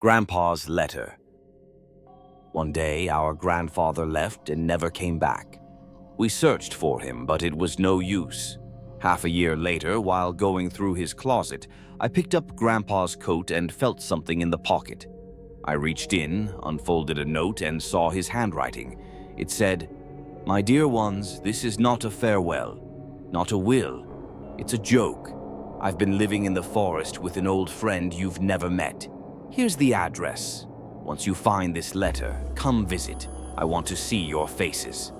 Grandpa's letter. One day, our grandfather left and never came back. We searched for him, but it was no use. Half a year later, while going through his closet, I picked up Grandpa's coat and felt something in the pocket. I reached in, unfolded a note, and saw his handwriting. It said, "My dear ones, this is not a farewell, not a will. It's a joke. I've been living in the forest with an old friend you've never met. Here's the address. Once you find this letter, come visit. I want to see your faces."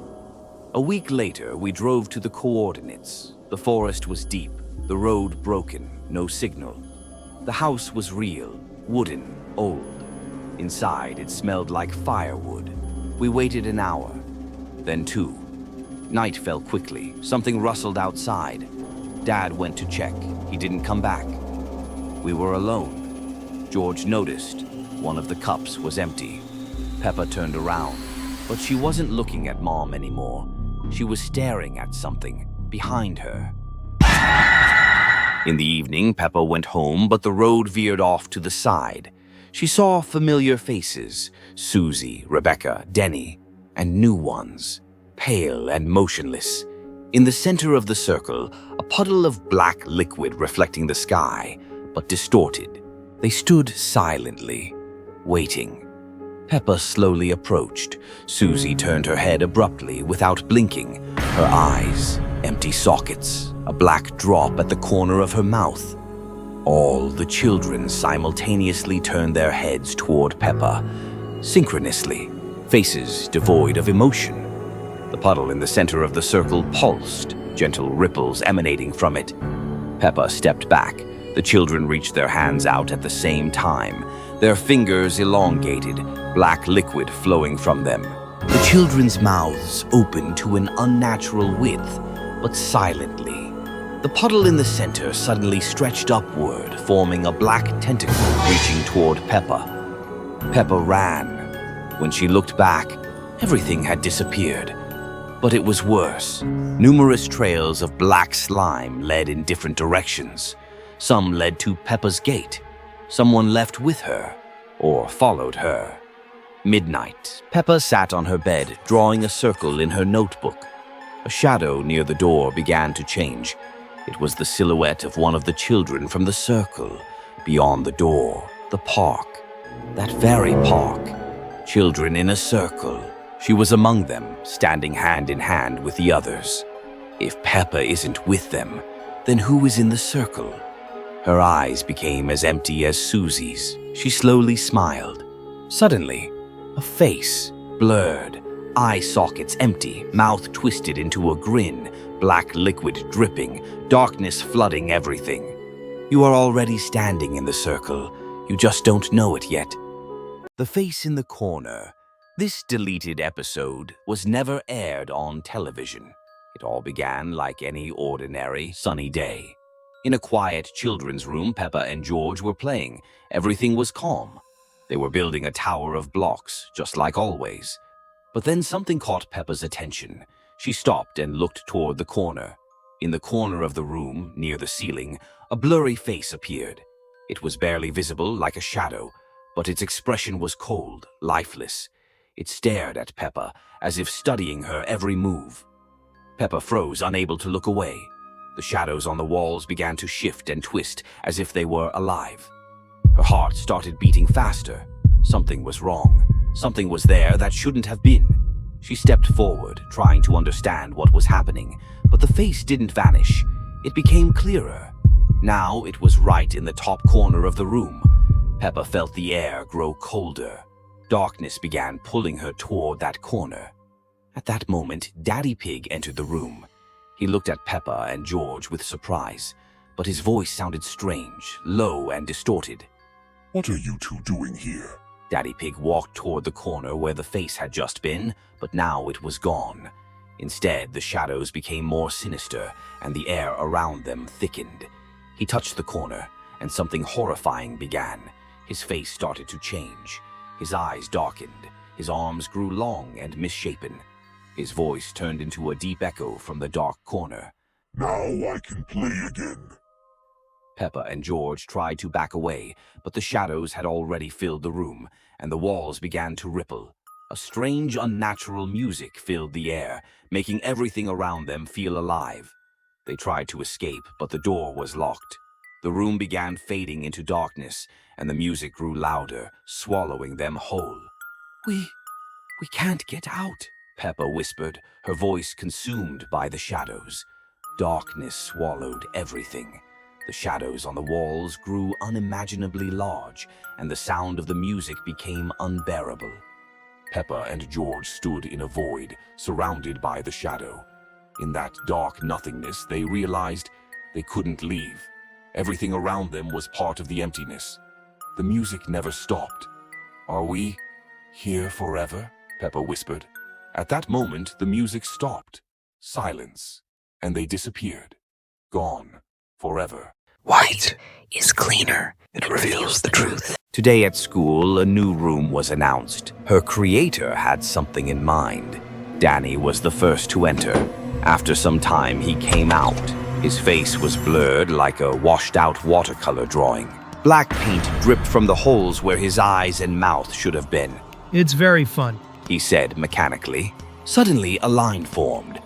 A week later, we drove to the coordinates. The forest was deep, the road broken, no signal. The house was real, wooden, old. Inside, it smelled like firewood. We waited an hour, then 2. Night fell quickly. Something rustled outside. Dad went to check. He didn't come back. We were alone. George noticed. One of the cups was empty. Peppa turned around, but she wasn't looking at Mom anymore. She was staring at something behind her. In the evening, Peppa went home, but the road veered off to the side. She saw familiar faces, Susie, Rebecca, Denny, and new ones, pale and motionless. In the center of the circle, a puddle of black liquid reflecting the sky, but distorted. They stood silently, waiting. Peppa slowly approached. Susie turned her head abruptly without blinking. Her eyes, empty sockets, a black drop at the corner of her mouth. All the children simultaneously turned their heads toward Peppa, synchronously, faces devoid of emotion. The puddle in the center of the circle pulsed, gentle ripples emanating from it. Peppa stepped back. The children reached their hands out at the same time, their fingers elongated, black liquid flowing from them. The children's mouths opened to an unnatural width, but silently. The puddle in the center suddenly stretched upward, forming a black tentacle reaching toward Peppa. Peppa ran. When she looked back, everything had disappeared. But it was worse. Numerous trails of black slime led in different directions. Some led to Peppa's gate. Someone left with her, or followed her. Midnight, Peppa sat on her bed, drawing a circle in her notebook. A shadow near the door began to change. It was the silhouette of one of the children from the circle. Beyond the door, the park. That very park. Children in a circle. She was among them, standing hand in hand with the others. If Peppa isn't with them, then who is in the circle? Her eyes became as empty as Susie's. She slowly smiled. Suddenly, a face, blurred, eye sockets empty, mouth twisted into a grin, black liquid dripping, darkness flooding everything. You are already standing in the circle. You just don't know it yet. The face in the corner. This deleted episode was never aired on television. It all began like any ordinary sunny day. In a quiet children's room, Peppa and George were playing. Everything was calm. They were building a tower of blocks, just like always. But then something caught Peppa's attention. She stopped and looked toward the corner. In the corner of the room, near the ceiling, a blurry face appeared. It was barely visible, like a shadow, but its expression was cold, lifeless. It stared at Peppa, as if studying her every move. Peppa froze, unable to look away. The shadows on the walls began to shift and twist, as if they were alive. Her heart started beating faster. Something was wrong. Something was there that shouldn't have been. She stepped forward, trying to understand what was happening, but the face didn't vanish. It became clearer. Now it was right in the top corner of the room. Peppa felt the air grow colder. Darkness began pulling her toward that corner. At that moment, Daddy Pig entered the room. He looked at Peppa and George with surprise, but his voice sounded strange, low and distorted. "What are you two doing here?" Daddy Pig walked toward the corner where the face had just been, but now it was gone. Instead, the shadows became more sinister, and the air around them thickened. He touched the corner, and something horrifying began. His face started to change. His eyes darkened. His arms grew long and misshapen. His voice turned into a deep echo from the dark corner. "Now I can play again." Peppa and George tried to back away, but the shadows had already filled the room, and the walls began to ripple. A strange, unnatural music filled the air, making everything around them feel alive. They tried to escape, but the door was locked. The room began fading into darkness, and the music grew louder, swallowing them whole. We can't get out," Peppa whispered, her voice consumed by the shadows. Darkness swallowed everything. The shadows on the walls grew unimaginably large, and the sound of the music became unbearable. Peppa and George stood in a void, surrounded by the shadow. In that dark nothingness, they realized they couldn't leave. Everything around them was part of the emptiness. The music never stopped. "Are we here forever?" Peppa whispered. At that moment, the music stopped. Silence. And they disappeared. Gone. Forever. White is cleaner. It reveals the truth. Today at school, a new room was announced. Her creator had something in mind. Danny was the first to enter. After some time, he came out. His face was blurred like a washed-out watercolor drawing. Black paint dripped from the holes where his eyes and mouth should have been. It's very fun, He said mechanically. Suddenly, a line formed.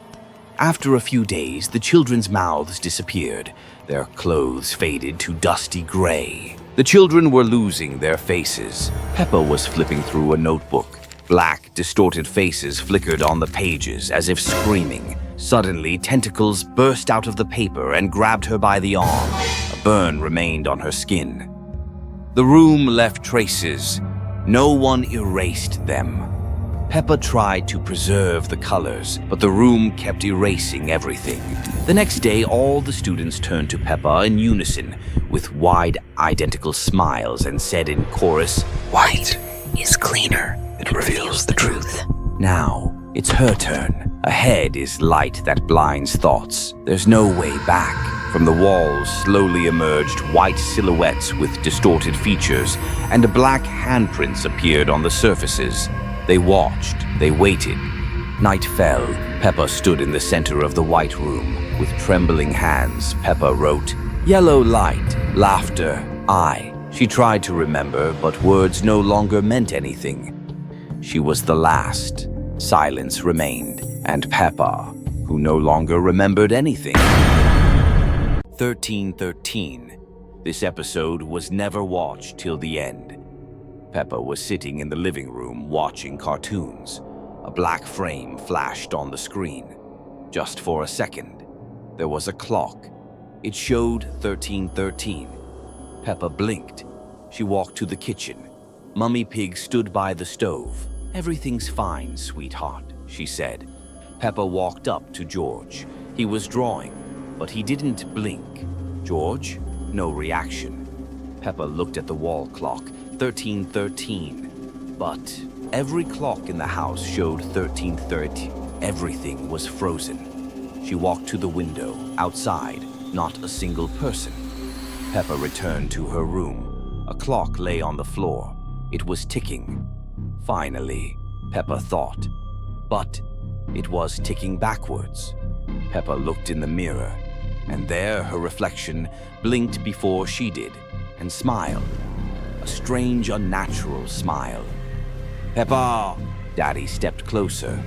After a few days, the children's mouths disappeared. Their clothes faded to dusty gray. The children were losing their faces. Peppa was flipping through a notebook. Black, distorted faces flickered on the pages as if screaming. Suddenly, tentacles burst out of the paper and grabbed her by the arm. A burn remained on her skin. The room left traces. No one erased them. Peppa tried to preserve the colors, but the room kept erasing everything. The next day, all the students turned to Peppa in unison, with wide, identical smiles, and said in chorus, White is cleaner. It reveals the truth. "Now, it's her turn. Ahead is light that blinds thoughts. There's no way back." From the walls slowly emerged white silhouettes with distorted features, and black handprints appeared on the surfaces. They watched, they waited. Night fell. Peppa stood in the center of the white room. With trembling hands, Peppa wrote, "Yellow light, laughter, I." She tried to remember, but words no longer meant anything. She was the last. Silence remained, and Peppa, who no longer remembered anything. 1313. This episode was never watched till the end. Peppa was sitting in the living room watching cartoons. A black frame flashed on the screen. Just for a second. There was a clock. It showed 1313. Peppa blinked. She walked to the kitchen. Mummy Pig stood by the stove. "Everything's fine, sweetheart," she said. Peppa walked up to George. He was drawing, but he didn't blink. George? No reaction. Peppa looked at the wall clock, 1313. But every clock in the house showed 1330. Everything was frozen. She walked to the window. Outside, not a single person. Peppa returned to her room. A clock lay on the floor. It was ticking. Finally, Peppa thought. But it was ticking backwards. Peppa looked in the mirror, and there her reflection blinked before she did, and smiled. A strange, unnatural smile. "Peppa!" Daddy stepped closer,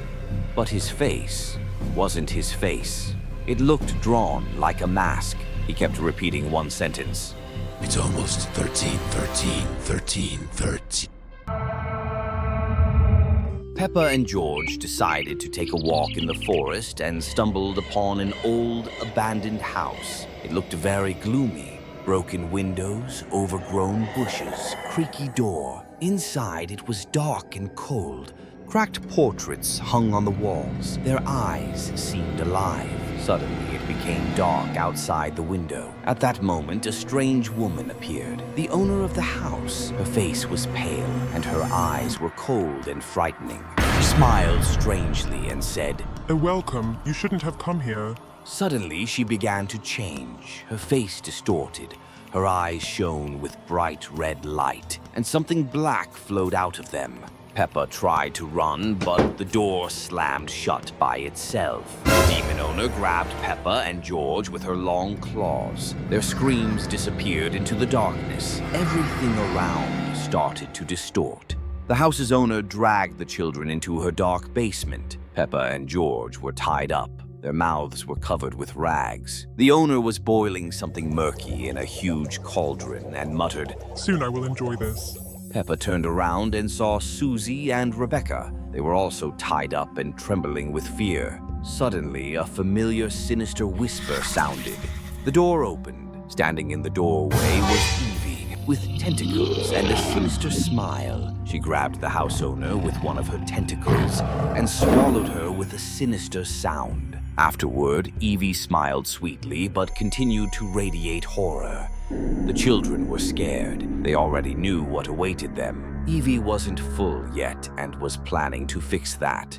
but his face wasn't his face. It looked drawn like a mask. He kept repeating one sentence. It's almost 1313, 1313. Peppa and George decided to take a walk in the forest and stumbled upon an old, abandoned house. It looked very gloomy. Broken windows, overgrown bushes, creaky door. Inside, it was dark and cold. Cracked portraits hung on the walls. Their eyes seemed alive. Suddenly, it became dark outside the window. At that moment, a strange woman appeared. The owner of the house. Her face was pale, and her eyes were cold and frightening. She smiled strangely and said, Welcome. You shouldn't have come here. Suddenly, she began to change. Her face distorted. Her eyes shone with bright red light, and something black flowed out of them. Peppa tried to run, but the door slammed shut by itself. The demon owner grabbed Peppa and George with her long claws. Their screams disappeared into the darkness. Everything around started to distort. The house's owner dragged the children into her dark basement. Peppa and George were tied up. Their mouths were covered with rags. The owner was boiling something murky in a huge cauldron and muttered, Soon I will enjoy this. Peppa turned around and saw Susie and Rebecca. They were also tied up and trembling with fear. Suddenly, a familiar, sinister whisper sounded. The door opened. Standing in the doorway was Evie, with tentacles and a sinister smile. She grabbed the house owner with one of her tentacles and swallowed her with a sinister sound. Afterward, Evie smiled sweetly but continued to radiate horror. The children were scared. They already knew what awaited them. Evie wasn't full yet and was planning to fix that.